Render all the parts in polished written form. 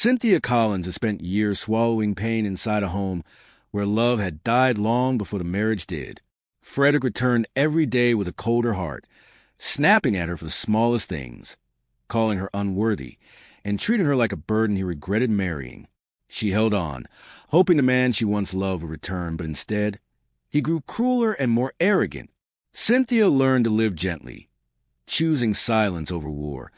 Cynthia Collins had spent years swallowing pain inside a home where love had died long before the marriage did. Frederick returned every day with a colder heart, snapping at her for the smallest things, calling her unworthy, and treating her like a burden he regretted marrying. She held on, hoping the man she once loved would return, but instead, he grew crueler and more arrogant. Cynthia learned to live gently, choosing silence over war,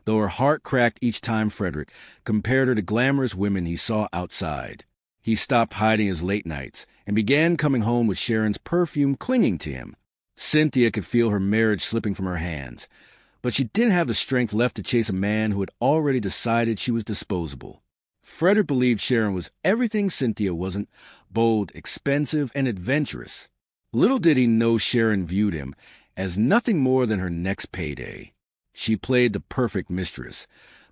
though her heart cracked each time Frederick compared her to glamorous women he saw outside. He stopped hiding his late nights and began coming home with Sharon's perfume clinging to him. Cynthia could feel her marriage slipping from her hands, but she didn't have the strength left to chase a man who had already decided she was disposable. Frederick believed Sharon was everything Cynthia wasn't: bold, expensive, and adventurous. Little did he know Sharon viewed him as nothing more than her next payday. She played the perfect mistress,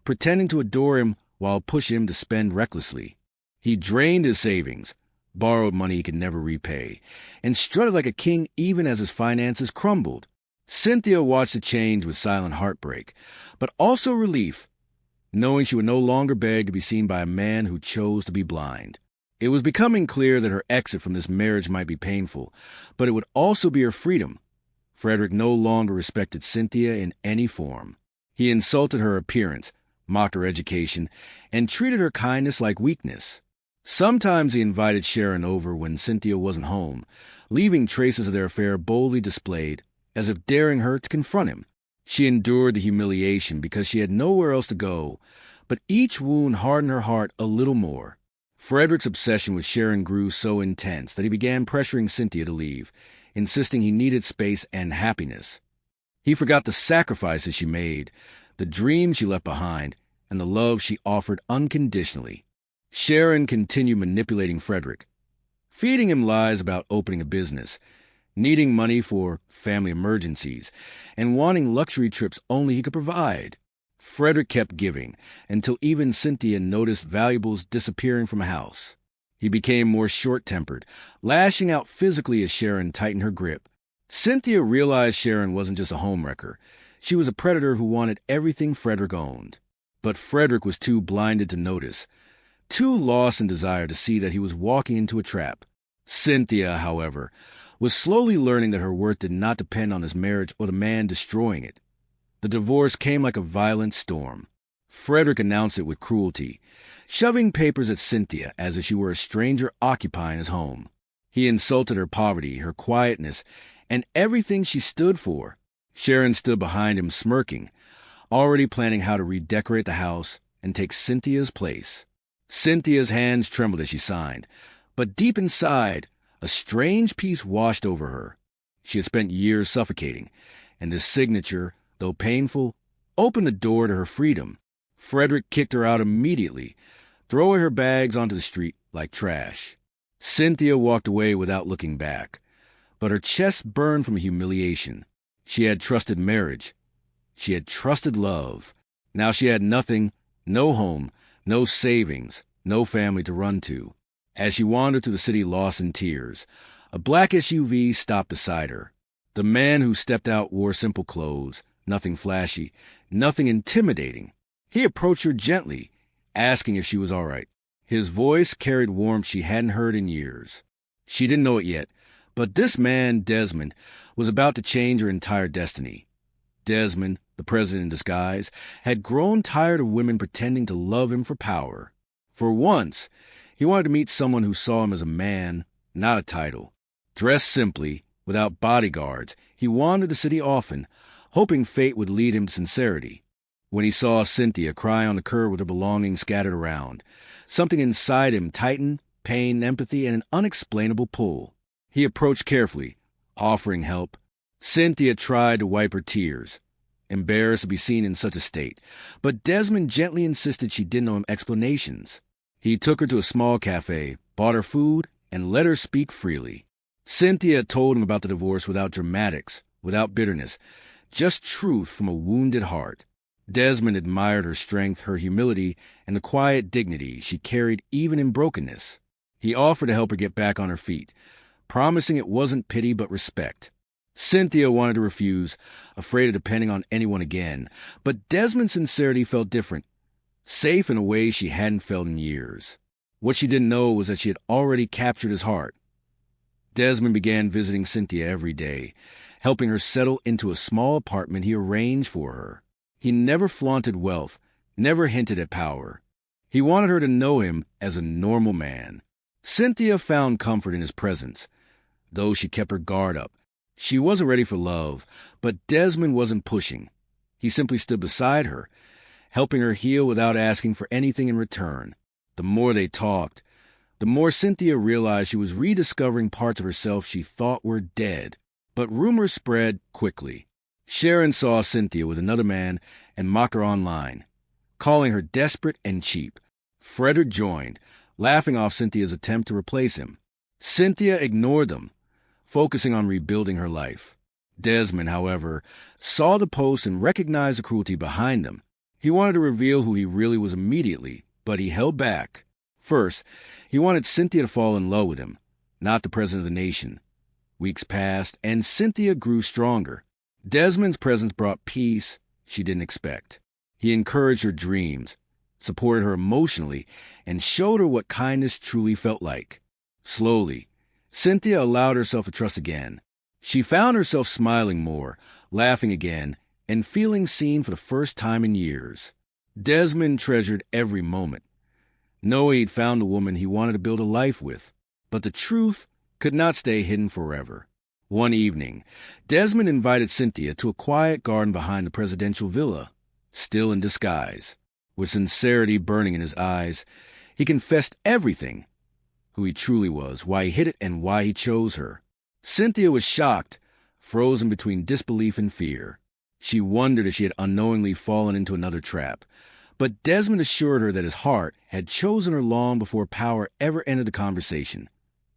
pretending to adore him while pushing him to spend recklessly. He drained his savings, borrowed money he could never repay, and strutted like a king even as his finances crumbled. Cynthia watched the change with silent heartbreak, but also relief, knowing she would no longer beg to be seen by a man who chose to be blind. It was becoming clear that her exit from this marriage might be painful, but it would also be her freedom. Frederick no longer respected Cynthia in any form. He insulted her appearance, mocked her education, and treated her kindness like weakness. Sometimes he invited Sharon over when Cynthia wasn't home, leaving traces of their affair boldly displayed, as if daring her to confront him. She endured the humiliation because she had nowhere else to go, but each wound hardened her heart a little more. Frederick's obsession with Sharon grew so intense that he began pressuring Cynthia to leave, insisting he needed space and happiness. He forgot the sacrifices she made, the dreams she left behind, and the love she offered unconditionally. Sharon continued manipulating Frederick, feeding him lies about opening a business, needing money for family emergencies, and wanting luxury trips only he could provide. Frederick kept giving, until even Cynthia noticed valuables disappearing from a house. He became more short-tempered, lashing out physically as Sharon tightened her grip. Cynthia realized Sharon wasn't just a homewrecker. She was a predator who wanted everything Frederick owned. But Frederick was too blinded to notice, too lost in desire to see that he was walking into a trap. Cynthia, however, was slowly learning that her worth did not depend on his marriage or the man destroying it. The divorce came like a violent storm. Frederick announced it with cruelty, shoving papers at Cynthia as if she were a stranger occupying his home. He insulted her poverty, her quietness, and everything she stood for. Sharon stood behind him smirking, already planning how to redecorate the house and take Cynthia's place. Cynthia's hands trembled as she signed, but deep inside, a strange peace washed over her. She had spent years suffocating, and this signature, though painful, opened the door to her freedom. Frederick kicked her out immediately, throwing her bags onto the street like trash. Cynthia walked away without looking back, but her chest burned from humiliation. She had trusted marriage. She had trusted love. Now she had nothing, no home, no savings, no family to run to. As she wandered through the city lost in tears, a black SUV stopped beside her. The man who stepped out wore simple clothes, nothing flashy, nothing intimidating. He approached her gently, asking if she was all right. His voice carried warmth she hadn't heard in years. She didn't know it yet, but this man, Desmond, was about to change her entire destiny. Desmond, the president in disguise, had grown tired of women pretending to love him for power. For once, he wanted to meet someone who saw him as a man, not a title. Dressed simply, without bodyguards, he wandered the city often, hoping fate would lead him to sincerity. When he saw Cynthia cry on the curb with her belongings scattered around, something inside him tightened, pain, empathy, and an unexplainable pull. He approached carefully, offering help. Cynthia tried to wipe her tears, embarrassed to be seen in such a state, but Desmond gently insisted she didn't owe him explanations. He took her to a small cafe, bought her food, and let her speak freely. Cynthia told him about the divorce without dramatics, without bitterness, just truth from a wounded heart. Desmond admired her strength, her humility, and the quiet dignity she carried even in brokenness. He offered to help her get back on her feet, promising it wasn't pity but respect. Cynthia wanted to refuse, afraid of depending on anyone again, but Desmond's sincerity felt different. safe in a way she hadn't felt in years. What she didn't know was that she had already captured his heart. Desmond began visiting Cynthia every day, helping her settle into a small apartment he arranged for her. He never flaunted wealth, never hinted at power. He wanted her to know him as a normal man. Cynthia found comfort in his presence, though she kept her guard up. She wasn't ready for love, but Desmond wasn't pushing. He simply stood beside her, helping her heal without asking for anything in return. The more they talked, the more Cynthia realized she was rediscovering parts of herself she thought were dead. But rumors spread quickly. Sharon saw Cynthia with another man and mocked her online, calling her desperate and cheap. Frederick joined, laughing off Cynthia's attempt to replace him. Cynthia ignored them, focusing on rebuilding her life. Desmond, however, saw the posts and recognized the cruelty behind them. He wanted to reveal who he really was immediately, but he held back. First, he wanted Cynthia to fall in love with him, not the president of the nation. Weeks passed, and Cynthia grew stronger. Desmond's presence brought peace she didn't expect. He encouraged her dreams, supported her emotionally, and showed her what kindness truly felt like. Slowly, Cynthia allowed herself to trust again. She found herself smiling more, laughing again, and feeling seen for the first time in years. Desmond treasured every moment, knowing he'd found the woman he wanted to build a life with. But the truth could not stay hidden forever. One evening, Desmond invited Cynthia to a quiet garden behind the presidential villa. Still in disguise, with sincerity burning in his eyes, he confessed everything: who he truly was, why he hid it, and why he chose her. Cynthia was shocked, frozen between disbelief and fear. She wondered if she had unknowingly fallen into another trap. But Desmond assured her that his heart had chosen her long before power ever entered the conversation.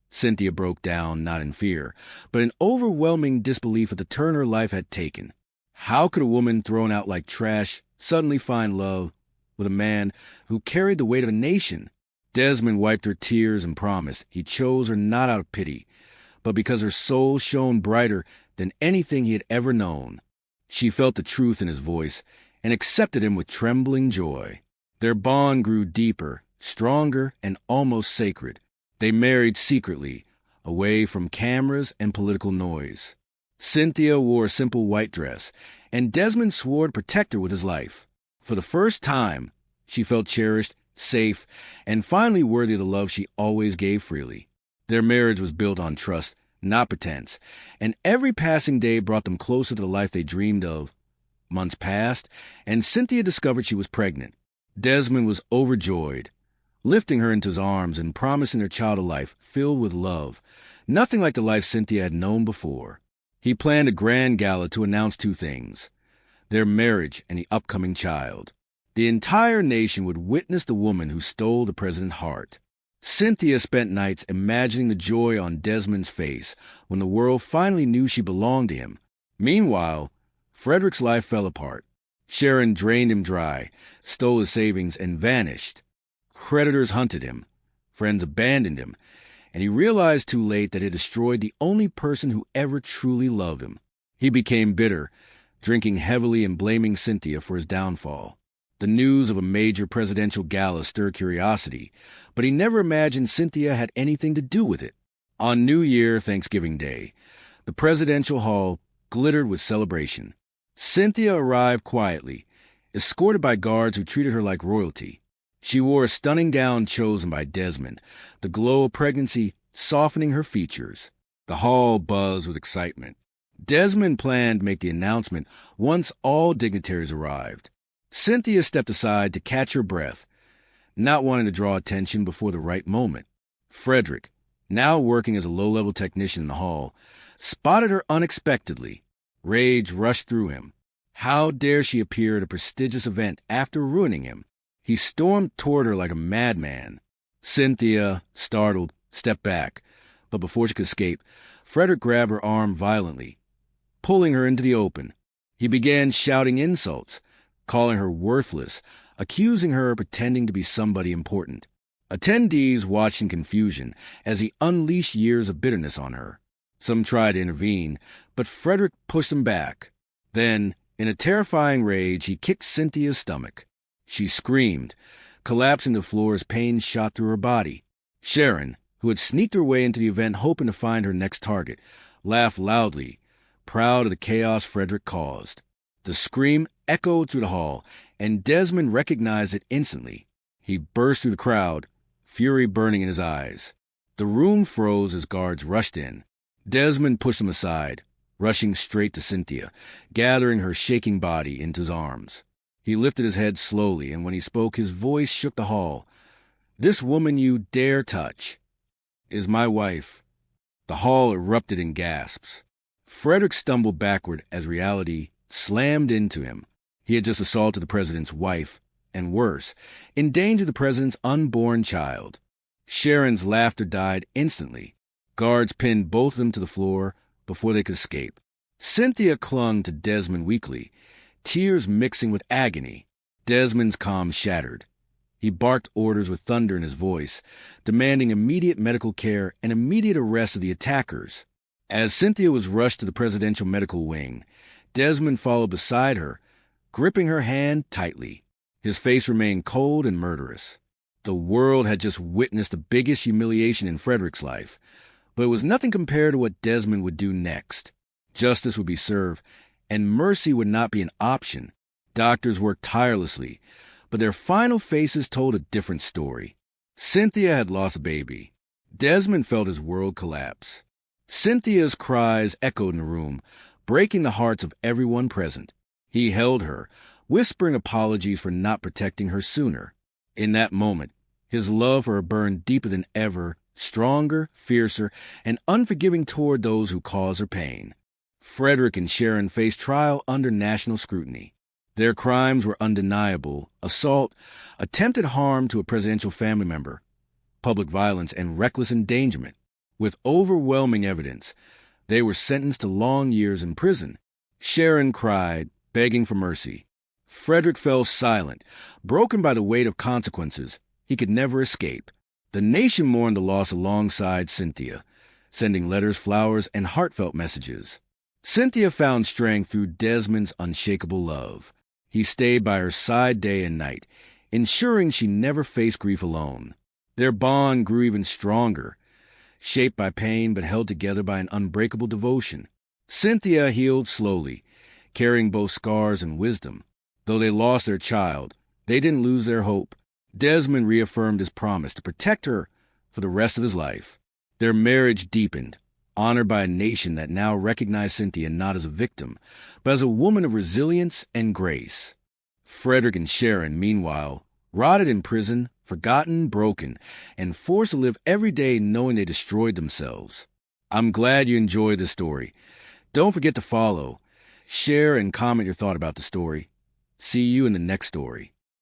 Cynthia broke down, not in fear, but in overwhelming disbelief at the turn her life had taken. How could a woman thrown out like trash suddenly find love with a man who carried the weight of a nation? Desmond wiped her tears and promised he chose her not out of pity, but because her soul shone brighter than anything he had ever known. She felt the truth in his voice and accepted him with trembling joy. Their bond grew deeper, stronger, and almost sacred. They married secretly, away from cameras and political noise. Cynthia wore a simple white dress, and Desmond swore to protect her with his life. For the first time, she felt cherished, safe, and finally worthy of the love she always gave freely. Their marriage was built on trust, not pretense, and every passing day brought them closer to the life they dreamed of. Months passed, and Cynthia discovered she was pregnant. Desmond was overjoyed, lifting her into his arms and promising their child a life filled with love, nothing like the life Cynthia had known before. He planned a grand gala to announce two things: their marriage and the upcoming child. The entire nation would witness the woman who stole the president's heart. Cynthia spent nights imagining the joy on Desmond's face when the world finally knew she belonged to him. Meanwhile, Frederick's life fell apart. Sharon drained him dry, stole his savings, and vanished. Creditors hunted him. Friends abandoned him. And he realized too late that it destroyed the only person who ever truly loved him. He became bitter, drinking heavily and blaming Cynthia for his downfall. The news of a major presidential gala stirred curiosity, but he never imagined Cynthia had anything to do with it. On New Year, Thanksgiving Day, the presidential hall glittered with celebration. Cynthia arrived quietly, escorted by guards who treated her like royalty. She wore a stunning gown chosen by Desmond, the glow of pregnancy softening her features. The hall buzzed with excitement. Desmond planned to make the announcement once all dignitaries arrived. Cynthia stepped aside to catch her breath, not wanting to draw attention before the right moment. Frederick, now working as a low-level technician in the hall, spotted her unexpectedly. Rage rushed through him. How dare she appear at a prestigious event after ruining him? He stormed toward her like a madman. Cynthia, startled, stepped back, but before she could escape, Frederick grabbed her arm violently, pulling her into the open. He began shouting insults, calling her worthless, accusing her of pretending to be somebody important. Attendees watched in confusion as he unleashed years of bitterness on her. Some tried to intervene, but Frederick pushed them back. Then, in a terrifying rage, he kicked Cynthia's stomach. She screamed, collapsing to the floor as pain shot through her body. Sharon, who had sneaked her way into the event hoping to find her next target, laughed loudly, proud of the chaos Frederick caused. The scream echoed through the hall, and Desmond recognized it instantly. He burst through the crowd, fury burning in his eyes. The room froze as guards rushed in. Desmond pushed them aside, rushing straight to Cynthia, gathering her shaking body into his arms. He lifted his head slowly, and when he spoke, his voice shook the hall. "This woman you dare touch is my wife." The hall erupted in gasps. Frederick stumbled backward as reality slammed into him. He had just assaulted the president's wife, and worse, endangered the president's unborn child. Sharon's laughter died instantly. Guards pinned both of them to the floor before they could escape. Cynthia clung to Desmond weakly, tears mixing with agony. Desmond's calm shattered. He barked orders with thunder in his voice, demanding immediate medical care and immediate arrest of the attackers. As Cynthia was rushed to the presidential medical wing, Desmond followed beside her, gripping her hand tightly. His face remained cold and murderous. The world had just witnessed the biggest humiliation in Frederick's life, but it was nothing compared to what Desmond would do next. Justice would be served, and mercy would not be an option. Doctors worked tirelessly, but their final faces told a different story. Cynthia had lost a baby. Desmond felt his world collapse. Cynthia's cries echoed in the room, breaking the hearts of everyone present. He held her, whispering apologies for not protecting her sooner. In that moment, his love for her burned deeper than ever, stronger, fiercer, and unforgiving toward those who caused her pain. Frederick and Sharon faced trial under national scrutiny. Their crimes were undeniable: assault, attempted harm to a presidential family member, public violence, and reckless endangerment. With overwhelming evidence, they were sentenced to long years in prison. Sharon cried, begging for mercy. Frederick fell silent, broken by the weight of consequences he could never escape. The nation mourned the loss alongside Cynthia, sending letters, flowers, and heartfelt messages. Cynthia found strength through Desmond's unshakable love. He stayed by her side day and night, ensuring she never faced grief alone. Their bond grew even stronger, shaped by pain but held together by an unbreakable devotion. Cynthia healed slowly, carrying both scars and wisdom. Though they lost their child, they didn't lose their hope. Desmond reaffirmed his promise to protect her for the rest of his life. Their marriage deepened, honored by a nation that now recognized Cynthia not as a victim, but as a woman of resilience and grace. Frederick and Sharon, meanwhile, rotted in prison, forgotten, broken, and forced to live every day knowing they destroyed themselves. I'm glad you enjoyed this story. Don't forget to follow, share, and comment your thought about the story. See you in the next story.